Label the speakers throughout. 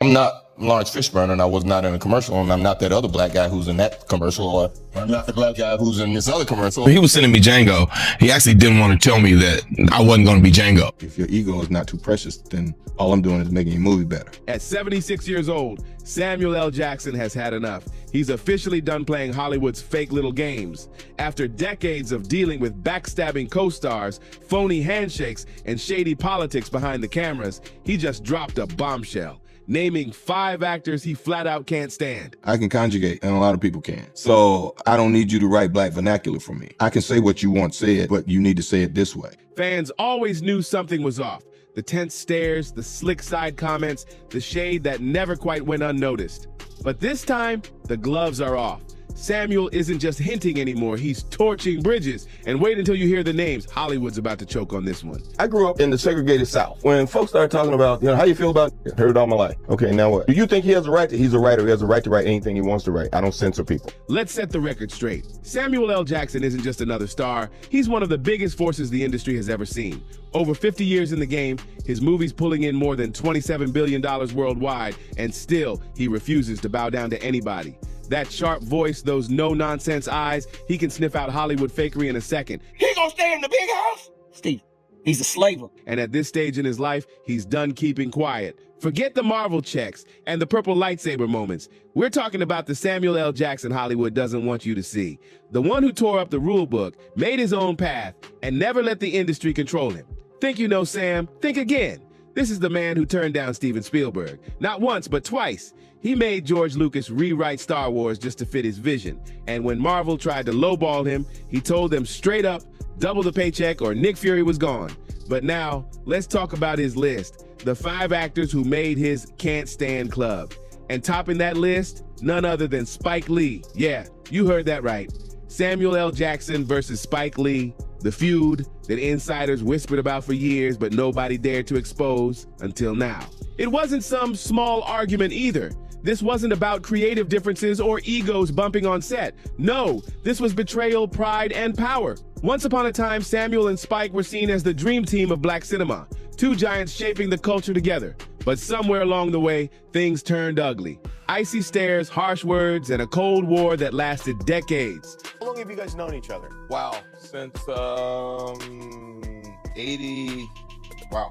Speaker 1: I'm not Lawrence Fishburne, and I was not in a commercial, and I'm not that other black guy who's in that commercial, or I'm not the black guy who's in this other commercial.
Speaker 2: He was sending me Django. He actually didn't want to tell me that I wasn't going to be Django.
Speaker 1: If your ego is not too precious, then all I'm doing is making your movie better.
Speaker 3: At 76 years old, Samuel L. Jackson has had enough. He's officially done playing Hollywood's fake little games. After decades of dealing with backstabbing co-stars, phony handshakes, and shady politics behind the cameras, he just dropped a bombshell, naming 5 actors he flat out can't stand.
Speaker 1: I can conjugate, and a lot of people can. So I don't need you to write black vernacular for me. I can say what you want said, but you need to say it this way.
Speaker 3: Fans always knew something was off. The tense stares, the slick side comments, the shade that never quite went unnoticed. But this time, the gloves are off. Samuel isn't just hinting anymore, he's torching bridges. And wait until you hear the names. Hollywood's about to choke on this one.
Speaker 1: I grew up in the segregated South. When folks started talking about, how you feel about it? Heard it all my life. Okay, now what? Do you think he has a right to? He's a writer. He has a right to write anything he wants to write. I don't censor people.
Speaker 3: Let's set the record straight. Samuel L. Jackson isn't just another star. He's one of the biggest forces the industry has ever seen. Over 50 years in the game, his movies pulling in more than $27 billion worldwide, and still, he refuses to bow down to anybody. That sharp voice, those no-nonsense eyes, he can sniff out Hollywood fakery in a second.
Speaker 4: He gonna stay in the big house? Steve, he's a slaver.
Speaker 3: And at this stage in his life, he's done keeping quiet. Forget the Marvel checks and the purple lightsaber moments. We're talking about the Samuel L. Jackson Hollywood doesn't want you to see. The one who tore up the rule book, made his own path, and never let the industry control him. Think you know Sam? Think again. This is the man who turned down Steven Spielberg. Not once, but twice. He made George Lucas rewrite Star Wars just to fit his vision. And when Marvel tried to lowball him, he told them straight up, double the paycheck or Nick Fury was gone. But now, let's talk about his list. The 5 actors who made his can't stand club. And topping that list, none other than Spike Lee. Yeah, you heard that right. Samuel L. Jackson versus Spike Lee. The feud that insiders whispered about for years, but nobody dared to expose until now. It wasn't some small argument either. This wasn't about creative differences or egos bumping on set. No, this was betrayal, pride, and power. Once upon a time, Samuel and Spike were seen as the dream team of black cinema, 2 giants shaping the culture together. But somewhere along the way, things turned ugly. Icy stares, harsh words, and a Cold War that lasted decades.
Speaker 5: How long have you guys known each other?
Speaker 1: Wow, since 80, wow.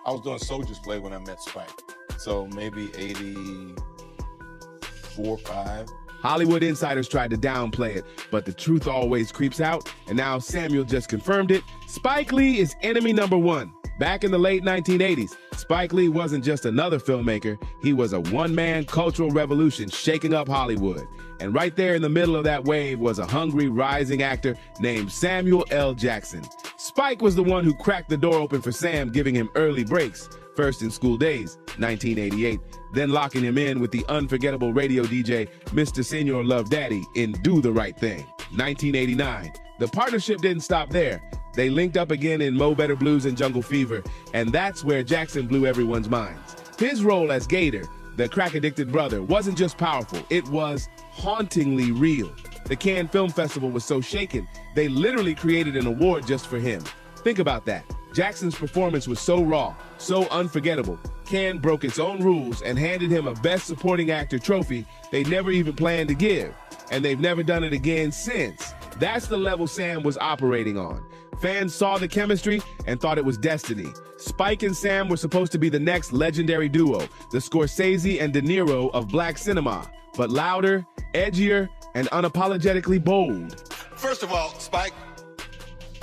Speaker 1: I was doing Soldier's Play when I met Spike. So maybe 84, 5.
Speaker 3: Hollywood insiders tried to downplay it, but the truth always creeps out, and now Samuel just confirmed it. Spike Lee is enemy number 1. Back in the late 1980s, Spike Lee wasn't just another filmmaker, he was a one-man cultural revolution shaking up Hollywood. And right there in the middle of that wave was a hungry, rising actor named Samuel L. Jackson. Spike was the one who cracked the door open for Sam, giving him early breaks. First in School Days, 1988, then locking him in with the unforgettable radio DJ, Mr. Senor Love Daddy, in Do the Right Thing, 1989. The partnership didn't stop there. They linked up again in Mo Better Blues and Jungle Fever, and that's where Jackson blew everyone's minds. His role as Gator, the crack-addicted brother, wasn't just powerful, it was hauntingly real. The Cannes Film Festival was so shaken, they literally created an award just for him. Think about that. Jackson's performance was so raw, so unforgettable. Cannes broke its own rules and handed him a Best Supporting Actor trophy they never even planned to give. And they've never done it again since. That's the level Sam was operating on. Fans saw the chemistry and thought it was destiny. Spike and Sam were supposed to be the next legendary duo, the Scorsese and De Niro of black cinema, but louder, edgier, and unapologetically bold.
Speaker 5: First of all, Spike,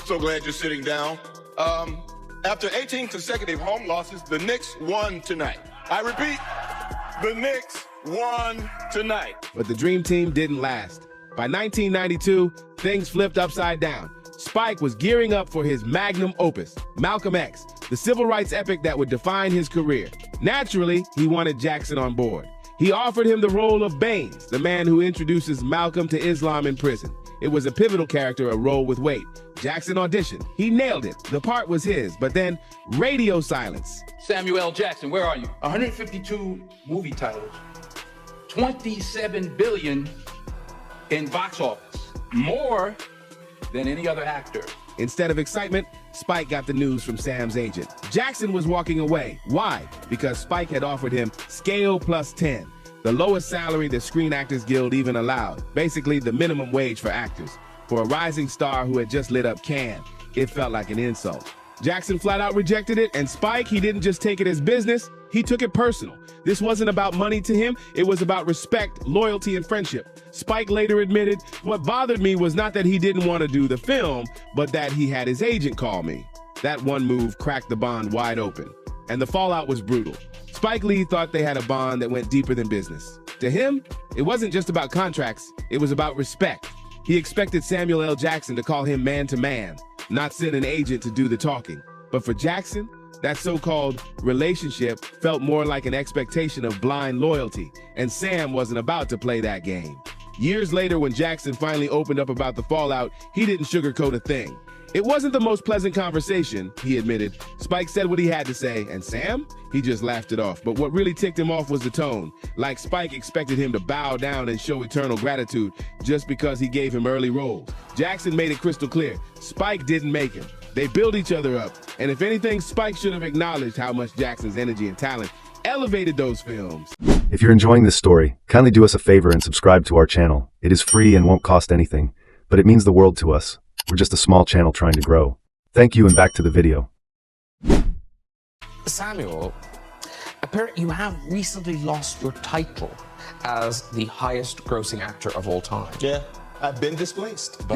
Speaker 5: so glad you're sitting down. After 18 consecutive home losses, the Knicks won tonight. I repeat, the Knicks won tonight.
Speaker 3: But the dream team didn't last. By 1992, things flipped upside down. Spike was gearing up for his magnum opus, Malcolm X, the civil rights epic that would define his career. Naturally, he wanted Jackson on board. He offered him the role of Baines, the man who introduces Malcolm to Islam in prison. It was a pivotal character, a role with weight. Jackson auditioned. He nailed it. The part was his, but then radio silence.
Speaker 6: Samuel L. Jackson, where are you?
Speaker 4: 152 movie titles.
Speaker 6: 27 billion in box office. More than any other actor.
Speaker 3: Instead of excitement, Spike got the news from Sam's agent. Jackson was walking away. Why? Because Spike had offered him scale plus 10, the lowest salary the Screen Actors Guild even allowed, basically the minimum wage for actors. For a rising star who had just lit up Cannes, it felt like an insult. Jackson flat out rejected it, and Spike, he didn't just take it as business, he took it personal. This wasn't about money to him, it was about respect, loyalty, and friendship. Spike later admitted, what bothered me was not that he didn't want to do the film, but that he had his agent call me. That one move cracked the bond wide open, and the fallout was brutal. Spike Lee thought they had a bond that went deeper than business. To him, it wasn't just about contracts, it was about respect. He expected Samuel L. Jackson to call him man to man, not send an agent to do the talking. But for Jackson, that so-called relationship felt more like an expectation of blind loyalty, and Sam wasn't about to play that game. Years later, when Jackson finally opened up about the fallout, he didn't sugarcoat a thing. It wasn't the most pleasant conversation, he admitted. Spike said what he had to say, and Sam? He just laughed it off. But what really ticked him off was the tone. Like Spike expected him to bow down and show eternal gratitude just because he gave him early roles. Jackson made it crystal clear. Spike didn't make him. They built each other up. And if anything, Spike should have acknowledged how much Jackson's energy and talent elevated those films.
Speaker 7: If you're enjoying this story, kindly do us a favor and subscribe to our channel. It is free and won't cost anything, but it means the world to us. We're just a small channel trying to grow. Thank you, and back to the video.
Speaker 8: Samuel, apparently you have recently lost your title as the highest grossing actor of all time.
Speaker 9: Yeah, I've been displaced.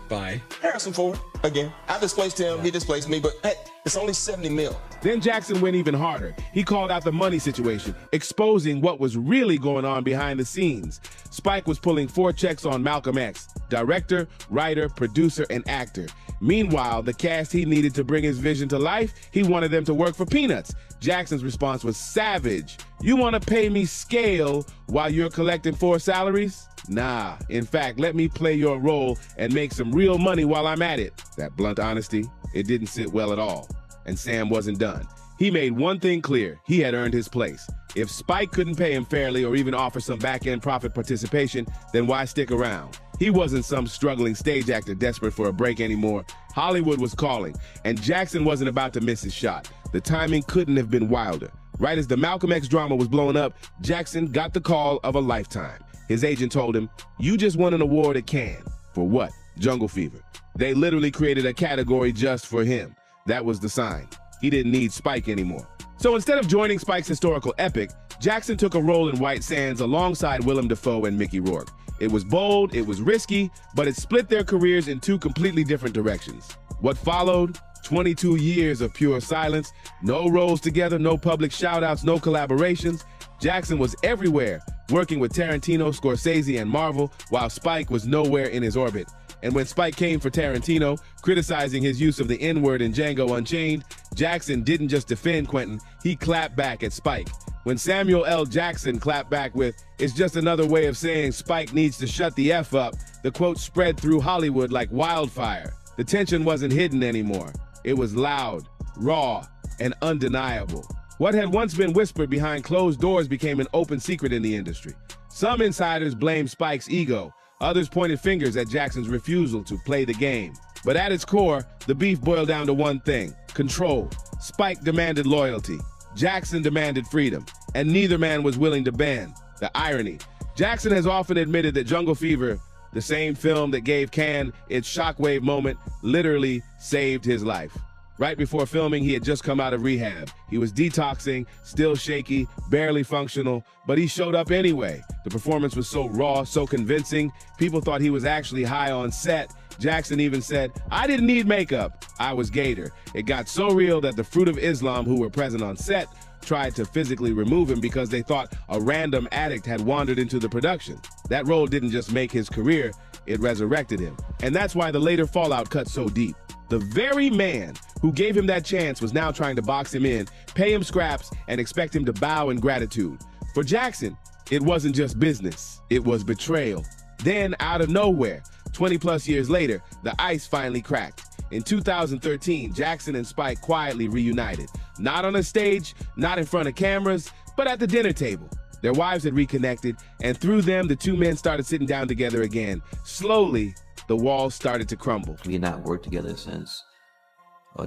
Speaker 8: By
Speaker 9: Harrison Ford, again. I displaced him, he displaced me, but hey, it's only 70 mil.
Speaker 3: Then Jackson went even harder. He called out the money situation, exposing what was really going on behind the scenes. Spike was pulling 4 checks on Malcolm X, director, writer, producer, and actor. Meanwhile, the cast he needed to bring his vision to life, he wanted them to work for peanuts. Jackson's response was savage. You want to pay me scale while you're collecting 4 salaries? Nah, in fact, let me play your role and make some real money while I'm at it. That blunt honesty, it didn't sit well at all. And Sam wasn't done. He made one thing clear, he had earned his place. If Spike couldn't pay him fairly or even offer some back-end profit participation, then why stick around? He wasn't some struggling stage actor desperate for a break anymore. Hollywood was calling, and Jackson wasn't about to miss his shot. The timing couldn't have been wilder. Right as the Malcolm X drama was blowing up, Jackson got the call of a lifetime. His agent told him, you just won an award at Cannes. For what? Jungle Fever. They literally created a category just for him. That was the sign. He didn't need Spike anymore. So instead of joining Spike's historical epic, Jackson took a role in White Sands alongside Willem Dafoe and Mickey Rourke. It was bold, it was risky, but it split their careers in 2 completely different directions. What followed? 22 years of pure silence, no roles together, no public shout-outs, no collaborations. Jackson was everywhere, working with Tarantino, Scorsese, and Marvel, while Spike was nowhere in his orbit. And when Spike came for Tarantino, criticizing his use of the N-word in Django Unchained, Jackson didn't just defend Quentin, he clapped back at Spike. When Samuel L. Jackson clapped back with, it's just another way of saying Spike needs to shut the F up, the quote spread through Hollywood like wildfire. The tension wasn't hidden anymore. It was loud, raw, and undeniable. What had once been whispered behind closed doors became an open secret in the industry. Some insiders blamed Spike's ego. Others pointed fingers at Jackson's refusal to play the game. But at its core, the beef boiled down to one thing: control. Spike demanded loyalty. Jackson demanded freedom. And neither man was willing to bend. The irony. Jackson has often admitted that Jungle Fever, the same film that gave Cannes its shockwave moment, literally saved his life. Right before filming, he had just come out of rehab. He was detoxing, still shaky, barely functional, but he showed up anyway. The performance was so raw, so convincing, people thought he was actually high on set. Jackson even said, I didn't need makeup, I was Gator. It got so real that the Fruit of Islam who were present on set tried to physically remove him because they thought a random addict had wandered into the production. That role didn't just make his career, it resurrected him. And that's why the later fallout cut so deep. The very man who gave him that chance was now trying to box him in, pay him scraps, and expect him to bow in gratitude. For Jackson, it wasn't just business, it was betrayal. Then, out of nowhere, 20+ years later, the ice finally cracked. In 2013, Jackson and Spike quietly reunited. Not on a stage, not in front of cameras, but at the dinner table. Their wives had reconnected, and through them, the 2 men started sitting down together again. Slowly, the walls started to crumble.
Speaker 10: We've not worked together since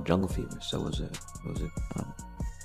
Speaker 10: Jungle Fever. So it was a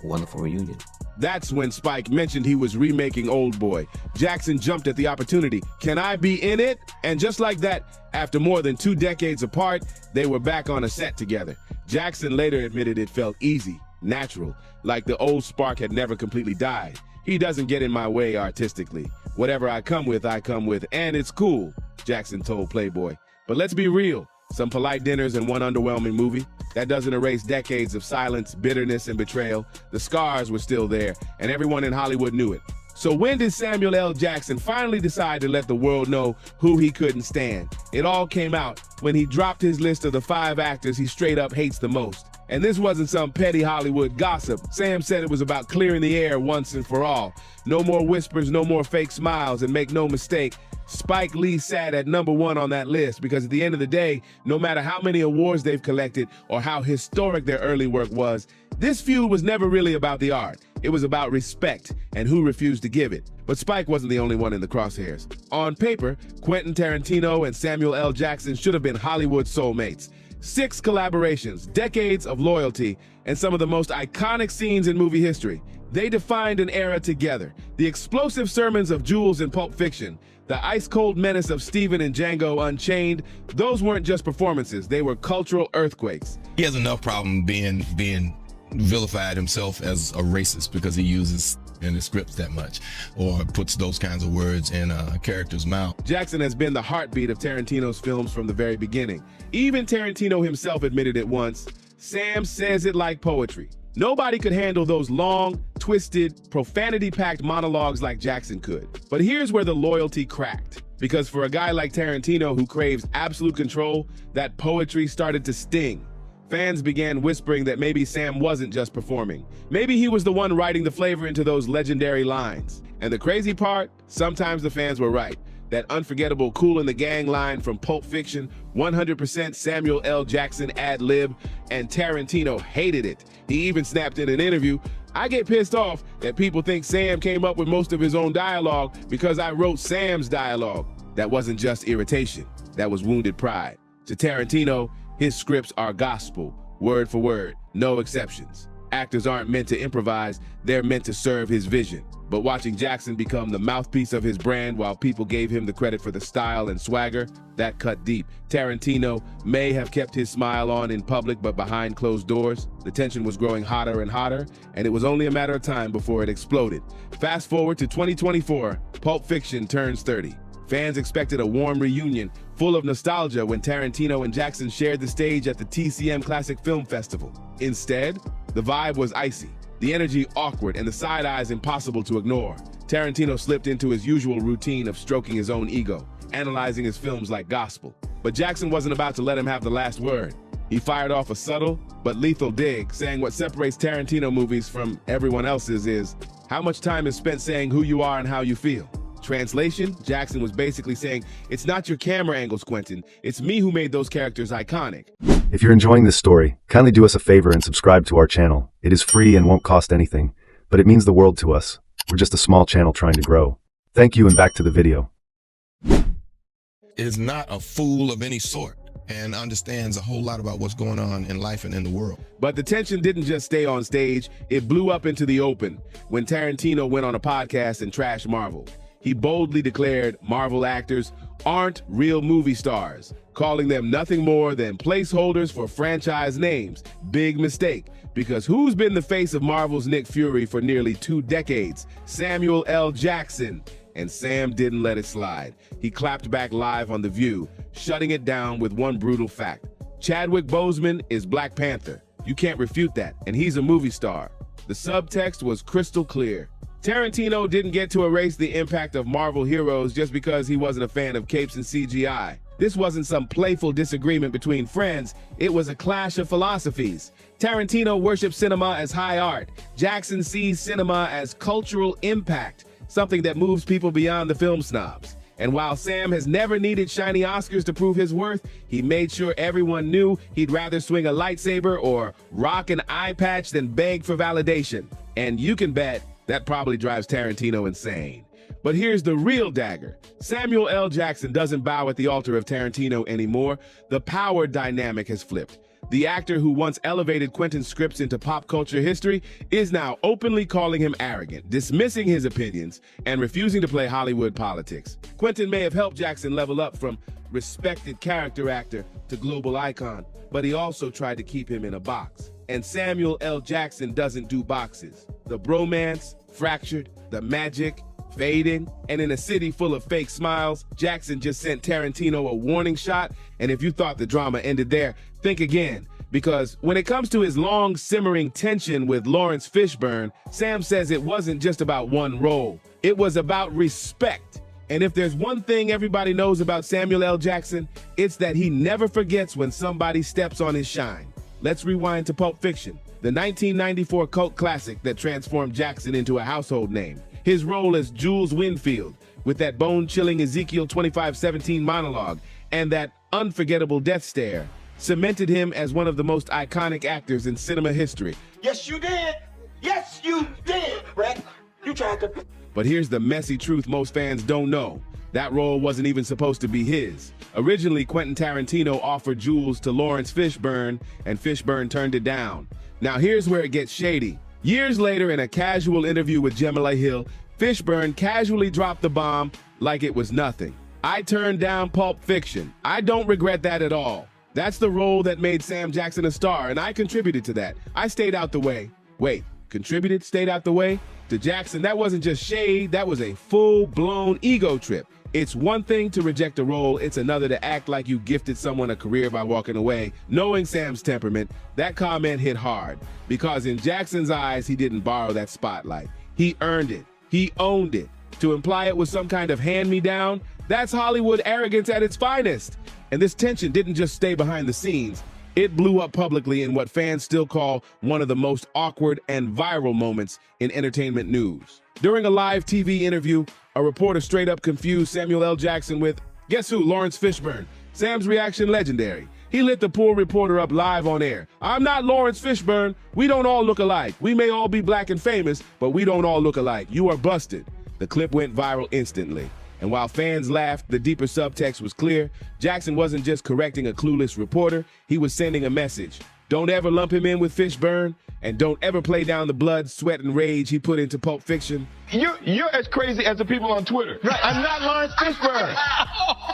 Speaker 10: wonderful reunion.
Speaker 3: That's when Spike mentioned he was remaking Old Boy. Jackson jumped at the opportunity. Can I be in it? And just like that, after more than 2 decades apart, they were back on a set together. Jackson later admitted it felt easy, natural, like the old spark had never completely died. He doesn't get in my way artistically. Whatever I come with, and it's cool, Jackson told Playboy. But let's be real. Some polite dinners and one underwhelming movie. That doesn't erase decades of silence, bitterness, and betrayal. The scars were still there, and everyone in Hollywood knew it. So when did Samuel L. Jackson finally decide to let the world know who he couldn't stand? It all came out when he dropped his list of the 5 actors he straight up hates the most. And this wasn't some petty Hollywood gossip. Sam said it was about clearing the air once and for all. No more whispers, no more fake smiles, and make no mistake, Spike Lee sat at #1 on that list because at the end of the day, no matter how many awards they've collected or how historic their early work was, this feud was never really about the art. It was about respect and who refused to give it. But Spike wasn't the only one in the crosshairs. On paper, Quentin Tarantino and Samuel L. Jackson should have been Hollywood soulmates. 6 collaborations, decades of loyalty, and some of the most iconic scenes in movie history. They defined an era together. The explosive sermons of Jules in Pulp Fiction, the ice-cold menace of Steven in Django Unchained, those weren't just performances, they were cultural earthquakes.
Speaker 2: He has enough problem being vilified himself as a racist because he uses in his scripts that much or puts those kinds of words in a character's mouth.
Speaker 3: Jackson has been the heartbeat of Tarantino's films from the very beginning. Even Tarantino himself admitted it once. Sam says it like poetry. Nobody could handle those long, twisted, profanity-packed monologues like Jackson could. But here's where the loyalty cracked. Because for a guy like Tarantino who craves absolute control, that poetry started to sting. Fans began whispering that maybe Sam wasn't just performing. Maybe he was the one writing the flavor into those legendary lines. And the crazy part, sometimes the fans were right. That unforgettable Kool and the Gang line from Pulp Fiction, 100% Samuel L. Jackson ad-lib, and Tarantino hated it. He even snapped in an interview, "I get pissed off that people think Sam came up with most of his own dialogue because I wrote Sam's dialogue." That wasn't just irritation, that was wounded pride. To Tarantino, his scripts are gospel, word for word, no exceptions. Actors aren't meant to improvise, they're meant to serve his vision. But watching Jackson become the mouthpiece of his brand while people gave him the credit for the style and swagger, that cut deep. Tarantino may have kept his smile on in public, but behind closed doors, the tension was growing hotter and hotter, and it was only a matter of time before it exploded. Fast forward to 2024, Pulp Fiction turns 30. Fans expected a warm reunion, full of nostalgia when Tarantino and Jackson shared the stage at the TCM Classic Film Festival. Instead, the vibe was icy, the energy awkward, and the side eyes impossible to ignore. Tarantino slipped into his usual routine of stroking his own ego, analyzing his films like gospel. But Jackson wasn't about to let him have the last word. He fired off a subtle but lethal dig, saying what separates Tarantino movies from everyone else's is how much time is spent saying who you are and how you feel. Translation, Jackson was basically saying, it's not your camera angles, Quentin. It's me who made those characters iconic.
Speaker 7: If you're enjoying this story, kindly do us a favor and subscribe to our channel. It is free and won't cost anything, but it means the world to us. We're just a small channel trying to grow. Thank you, and back to the video.
Speaker 2: Is not a fool of any sort and understands a whole lot about what's going on in life and in the world.
Speaker 3: But the tension didn't just stay on stage, it blew up into the open when Tarantino went on a podcast and trashed Marvel. He boldly declared Marvel actors aren't real movie stars, calling them nothing more than placeholders for franchise names. Big mistake, because who's been the face of Marvel's Nick Fury for nearly 2 decades? Samuel L. Jackson. And Sam didn't let it slide. He clapped back live on The View, shutting it down with one brutal fact. Chadwick Boseman is Black Panther. You can't refute that, and he's a movie star. The subtext was crystal clear. Tarantino didn't get to erase the impact of Marvel heroes just because he wasn't a fan of capes and CGI. This wasn't some playful disagreement between friends, it was a clash of philosophies. Tarantino worships cinema as high art. Jackson sees cinema as cultural impact, something that moves people beyond the film snobs. And while Sam has never needed shiny Oscars to prove his worth, he made sure everyone knew he'd rather swing a lightsaber or rock an eye patch than beg for validation. And you can bet that probably drives Tarantino insane. But here's the real dagger. Samuel L. Jackson doesn't bow at the altar of Tarantino anymore. The power dynamic has flipped. The actor who once elevated Quentin's scripts into pop culture history is now openly calling him arrogant, dismissing his opinions, and refusing to play Hollywood politics. Quentin may have helped Jackson level up from respected character actor to global icon, but he also tried to keep him in a box. And Samuel L. Jackson doesn't do boxes. The bromance, fractured, the magic, fading, and in a city full of fake smiles, Jackson just sent Tarantino a warning shot, and if you thought the drama ended there, think again. Because when it comes to his long simmering tension with Lawrence Fishburne, Sam says it wasn't just about one role. It was about respect. And if there's one thing everybody knows about Samuel L. Jackson, it's that he never forgets when somebody steps on his shine. Let's rewind to Pulp Fiction, the 1994 cult classic that transformed Jackson into a household name. His role as Jules Winfield, with that bone-chilling Ezekiel 25:17 monologue and that unforgettable death stare, cemented him as one of the most iconic actors in cinema history.
Speaker 9: Yes, you did. Yes, you did, Brett. You tried to...
Speaker 3: But here's the messy truth most fans don't know. That role wasn't even supposed to be his. Originally, Quentin Tarantino offered Jules to Lawrence Fishburne, and Fishburne turned it down. Now here's where it gets shady. Years later, in a casual interview with Gemma Hill, Fishburne casually dropped the bomb like it was nothing. I turned down Pulp Fiction. I don't regret that at all. That's the role that made Sam Jackson a star, and I contributed to that. I stayed out the way. Wait, contributed, stayed out the way? To Jackson, that wasn't just shade, that was a full-blown ego trip. It's one thing to reject a role, it's another to act like you gifted someone a career by walking away. Knowing Sam's temperament, that comment hit hard, because in Jackson's eyes, he didn't borrow that spotlight. He earned it. He owned it. To imply it was some kind of hand-me-down, that's Hollywood arrogance at its finest. And this tension didn't just stay behind the scenes. It blew up publicly in what fans still call one of the most awkward and viral moments in entertainment news. During a live TV interview, a reporter straight up confused Samuel L. Jackson with, guess who, Lawrence Fishburne. Sam's reaction legendary. He lit the poor reporter up live on air. I'm not Lawrence Fishburne. We don't all look alike. We may all be black and famous, but we don't all look alike. You are busted. The clip went viral instantly. And while fans laughed, the deeper subtext was clear. Jackson wasn't just correcting a clueless reporter, he was sending a message. Don't ever lump him in with Fishburne, and don't ever play down the blood, sweat, and rage he put into Pulp Fiction.
Speaker 5: You're as crazy as the people on Twitter.
Speaker 4: Right. I'm not Lawrence Fishburne.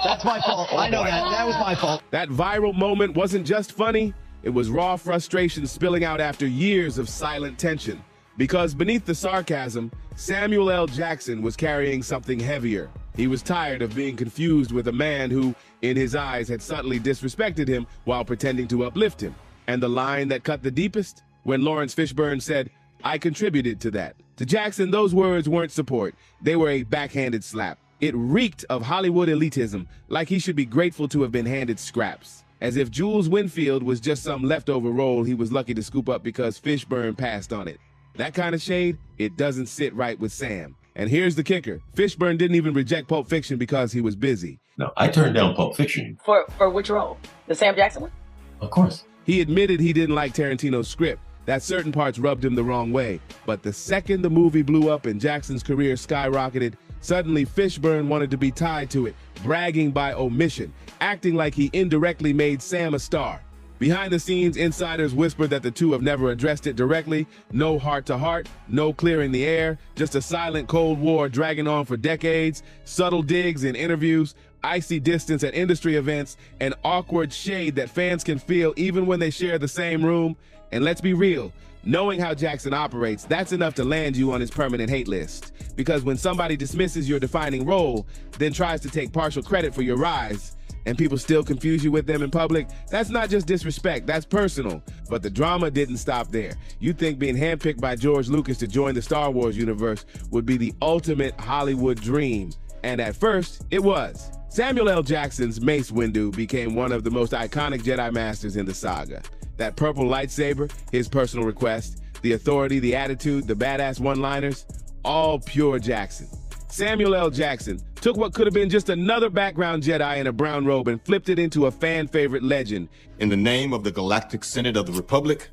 Speaker 4: That's my fault. I know that. That was my fault.
Speaker 3: That viral moment wasn't just funny, it was raw frustration spilling out after years of silent tension. Because beneath the sarcasm, Samuel L. Jackson was carrying something heavier. He was tired of being confused with a man who, in his eyes, had subtly disrespected him while pretending to uplift him. And the line that cut the deepest? When Lawrence Fishburne said, I contributed to that. To Jackson, those words weren't support. They were a backhanded slap. It reeked of Hollywood elitism, like he should be grateful to have been handed scraps. As if Jules Winfield was just some leftover role he was lucky to scoop up because Fishburne passed on it. That kind of shade, it doesn't sit right with Sam. And here's the kicker. Fishburne didn't even reject Pulp Fiction because he was busy.
Speaker 11: No, I turned down Pulp Fiction.
Speaker 12: For which role? The Sam Jackson one?
Speaker 11: Of course.
Speaker 3: He admitted he didn't like Tarantino's script, that certain parts rubbed him the wrong way. But the second the movie blew up and Jackson's career skyrocketed, suddenly Fishburne wanted to be tied to it, bragging by omission, acting like he indirectly made Sam a star. Behind the scenes, insiders whispered that the two have never addressed it directly. No heart-to-heart, no clearing the air, just a silent Cold War dragging on for decades, subtle digs in interviews, icy distance at industry events, and awkward shade that fans can feel even when they share the same room. And let's be real, knowing how Jackson operates, that's enough to land you on his permanent hate list. Because when somebody dismisses your defining role, then tries to take partial credit for your rise, and people still confuse you with them in public, that's not just disrespect, that's personal. But the drama didn't stop there. You'd think being handpicked by George Lucas to join the Star Wars universe would be the ultimate Hollywood dream. And at first, it was. Samuel L. Jackson's Mace Windu became one of the most iconic Jedi Masters in the saga. That purple lightsaber, his personal request, the authority, the attitude, the badass one-liners, all pure Jackson. Samuel L. Jackson took what could have been just another background Jedi in a brown robe and flipped it into a fan-favorite legend.
Speaker 5: In the name of the Galactic Senate of the Republic,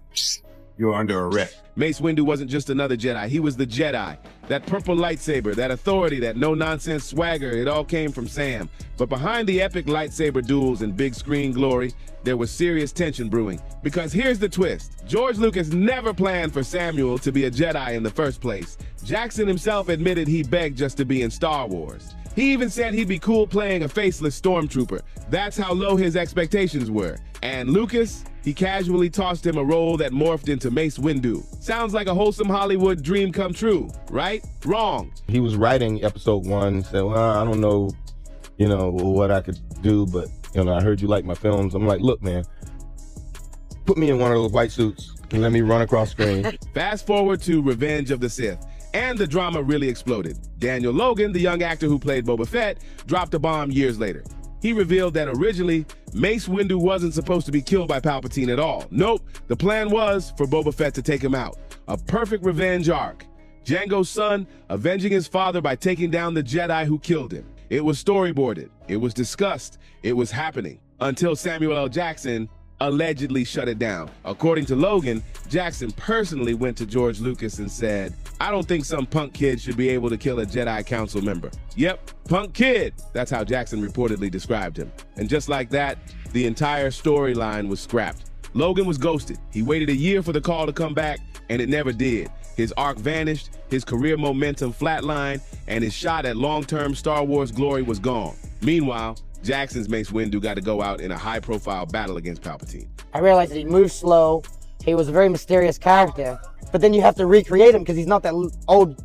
Speaker 13: You're under arrest.
Speaker 3: Mace Windu wasn't just another Jedi. He was the Jedi. That purple lightsaber, that authority, that no-nonsense swagger, it all came from Sam. But behind the epic lightsaber duels and big screen glory, there was serious tension brewing. Because here's the twist. George Lucas never planned for Samuel to be a Jedi in the first place. Jackson himself admitted he begged just to be in Star Wars. He even said he'd be cool playing a faceless stormtrooper. That's how low his expectations were. And Lucas, he casually tossed him a role that morphed into Mace Windu. Sounds like a wholesome Hollywood dream come true, right? Wrong.
Speaker 1: He was writing episode 1, said, well, I don't know, what I could do, but, I heard you like my films. I'm like, look, man, put me in one of those white suits and let me run across screen.
Speaker 3: Fast forward to Revenge of the Sith. And the drama really exploded. Daniel Logan, the young actor who played Boba Fett, dropped a bomb years later. He revealed that originally, Mace Windu wasn't supposed to be killed by Palpatine at all. Nope, the plan was for Boba Fett to take him out. A perfect revenge arc. Jango's son avenging his father by taking down the Jedi who killed him. It was storyboarded, it was discussed, it was happening, until Samuel L. Jackson allegedly shut it down. According to Logan, Jackson personally went to George Lucas and said, I don't think some punk kid should be able to kill a Jedi Council member. Yep, punk kid. That's how Jackson reportedly described him. And just like that, the entire storyline was scrapped. Logan was ghosted. He waited a year for the call to come back, and it never did. His arc vanished, his career momentum flatlined, and his shot at long-term Star Wars glory was gone. Meanwhile, Jackson's Mace Windu got to go out in a high-profile battle against Palpatine.
Speaker 14: I realized that he moved slow. He was a very mysterious character. But then you have to recreate him because he's not that old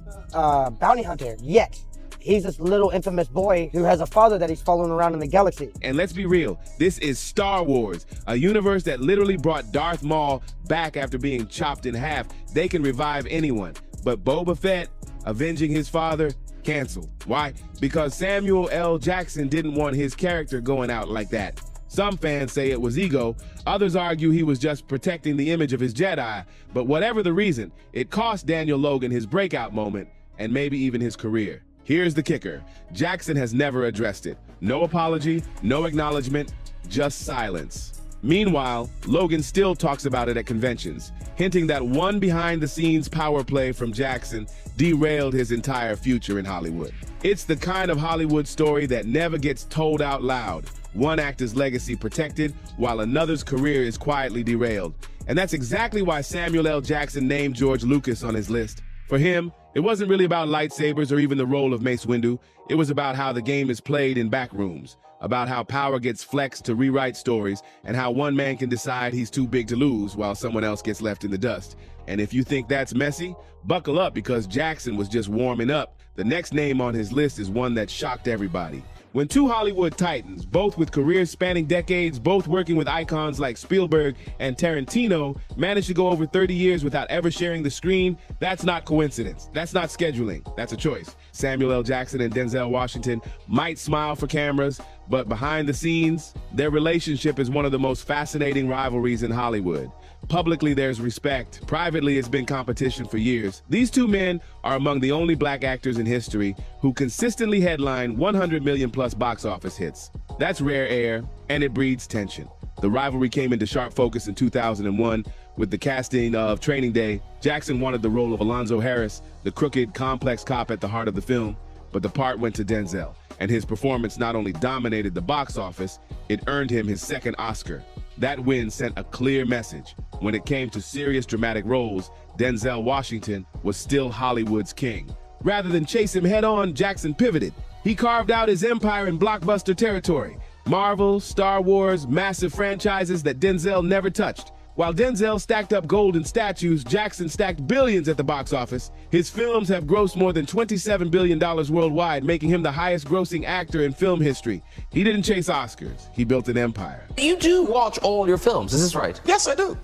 Speaker 14: bounty hunter yet. He's this little infamous boy who has a father that he's following around in the galaxy.
Speaker 3: And let's be real, this is Star Wars, a universe that literally brought Darth Maul back after being chopped in half. They can revive anyone. But Boba Fett, avenging his father, canceled. Why? Because Samuel L. Jackson didn't want his character going out like that. Some fans say it was ego, others argue he was just protecting the image of his Jedi, but whatever the reason, it cost Daniel Logan his breakout moment, and maybe even his career. Here's the kicker, Jackson has never addressed it. No apology, no acknowledgement, just silence. Meanwhile, Logan still talks about it at conventions, hinting that one behind-the-scenes power play from Jackson derailed his entire future in Hollywood. It's the kind of Hollywood story that never gets told out loud. One actor's legacy protected, while another's career is quietly derailed. And that's exactly why Samuel L. Jackson named George Lucas on his list. For him, it wasn't really about lightsabers or even the role of Mace Windu. It was about how the game is played in back rooms, about how power gets flexed to rewrite stories, and how one man can decide he's too big to lose while someone else gets left in the dust. And if you think that's messy, buckle up because Jackson was just warming up. The next name on his list is one that shocked everybody. When two Hollywood titans, both with careers spanning decades, both working with icons like Spielberg and Tarantino, managed to go over 30 years without ever sharing the screen, that's not coincidence. That's not scheduling. That's a choice. Samuel L. Jackson and Denzel Washington might smile for cameras, but behind the scenes, their relationship is one of the most fascinating rivalries in Hollywood. Publicly, there's respect. Privately, it's been competition for years. These two men are among the only black actors in history who consistently headline 100 million plus box office hits. That's rare air, and it breeds tension. The rivalry came into sharp focus in 2001 with the casting of Training Day. Jackson wanted the role of Alonzo Harris, the crooked, complex cop at the heart of the film, but the part went to Denzel, and his performance not only dominated the box office, it earned him his second Oscar. That win sent a clear message. When it came to serious dramatic roles, Denzel Washington was still Hollywood's king. Rather than chase him head-on, Jackson pivoted. He carved out his empire in blockbuster territory. Marvel, Star Wars, massive franchises that Denzel never touched. While Denzel stacked up golden statues, Jackson stacked billions at the box office. His films have grossed more than $27 billion worldwide, making him the highest-grossing actor in film history. He didn't chase Oscars. He built an empire.
Speaker 8: You do watch all your films, is this right?
Speaker 9: Yes, I do.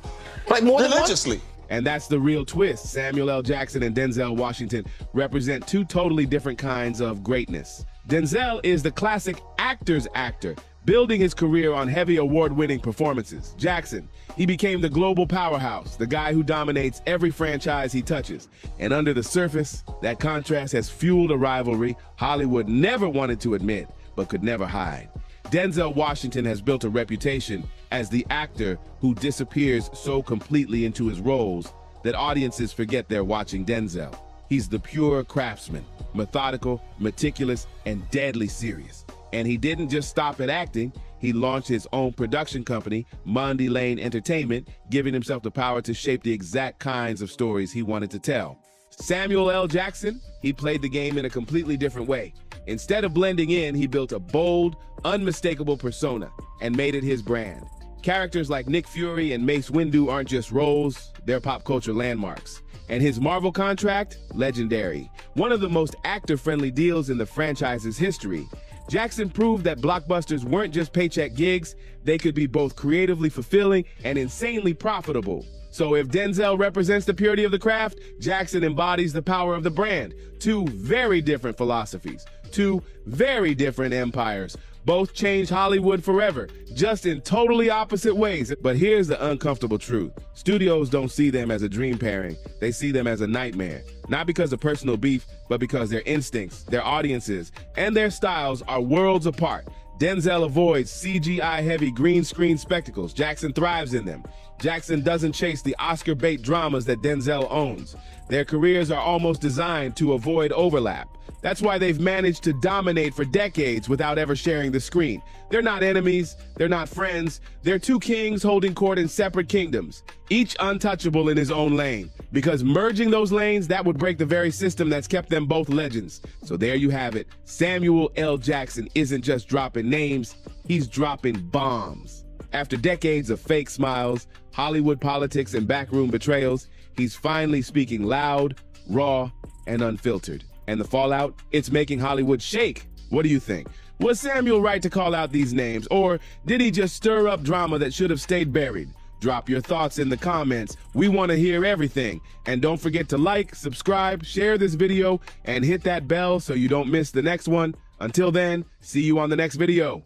Speaker 8: Like more than
Speaker 9: religiously.
Speaker 3: And that's the real twist. Samuel L. Jackson and Denzel Washington represent two totally different kinds of greatness. Denzel is the classic actor's actor, building his career on heavy award-winning performances. Jackson, he became the global powerhouse, the guy who dominates every franchise he touches. And under the surface, that contrast has fueled a rivalry Hollywood never wanted to admit, but could never hide. Denzel Washington has built a reputation as the actor who disappears so completely into his roles that audiences forget they're watching Denzel. He's the pure craftsman, methodical, meticulous, and deadly serious. And he didn't just stop at acting, he launched his own production company, Monday Lane Entertainment, giving himself the power to shape the exact kinds of stories he wanted to tell. Samuel L. Jackson, he played the game in a completely different way. Instead of blending in, he built a bold, unmistakable persona and made it his brand. Characters like Nick Fury and Mace Windu aren't just roles, they're pop culture landmarks. And his Marvel contract, legendary. One of the most actor-friendly deals in the franchise's history. Jackson proved that blockbusters weren't just paycheck gigs, they could be both creatively fulfilling and insanely profitable. So if Denzel represents the purity of the craft, Jackson embodies the power of the brand. Two very different philosophies, two very different empires. Both changed Hollywood forever, just in totally opposite ways. But here's the uncomfortable truth. Studios don't see them as a dream pairing. They see them as a nightmare. Not because of personal beef, but because their instincts, their audiences, and their styles are worlds apart. Denzel avoids CGI-heavy green screen spectacles. Jackson thrives in them. Jackson doesn't chase the Oscar-bait dramas that Denzel owns. Their careers are almost designed to avoid overlap. That's why they've managed to dominate for decades without ever sharing the screen. They're not enemies, they're not friends, they're two kings holding court in separate kingdoms, each untouchable in his own lane. Because merging those lanes, that would break the very system that's kept them both legends. So there you have it. Samuel L. Jackson isn't just dropping names, he's dropping bombs. After decades of fake smiles, Hollywood politics, and backroom betrayals, he's finally speaking loud, raw, and unfiltered. And the fallout? It's making Hollywood shake. What do you think? Was Samuel right to call out these names, or did he just stir up drama that should have stayed buried? Drop your thoughts in the comments. We want to hear everything. And don't forget to like, subscribe, share this video, and hit that bell so you don't miss the next one. Until then, see you on the next video.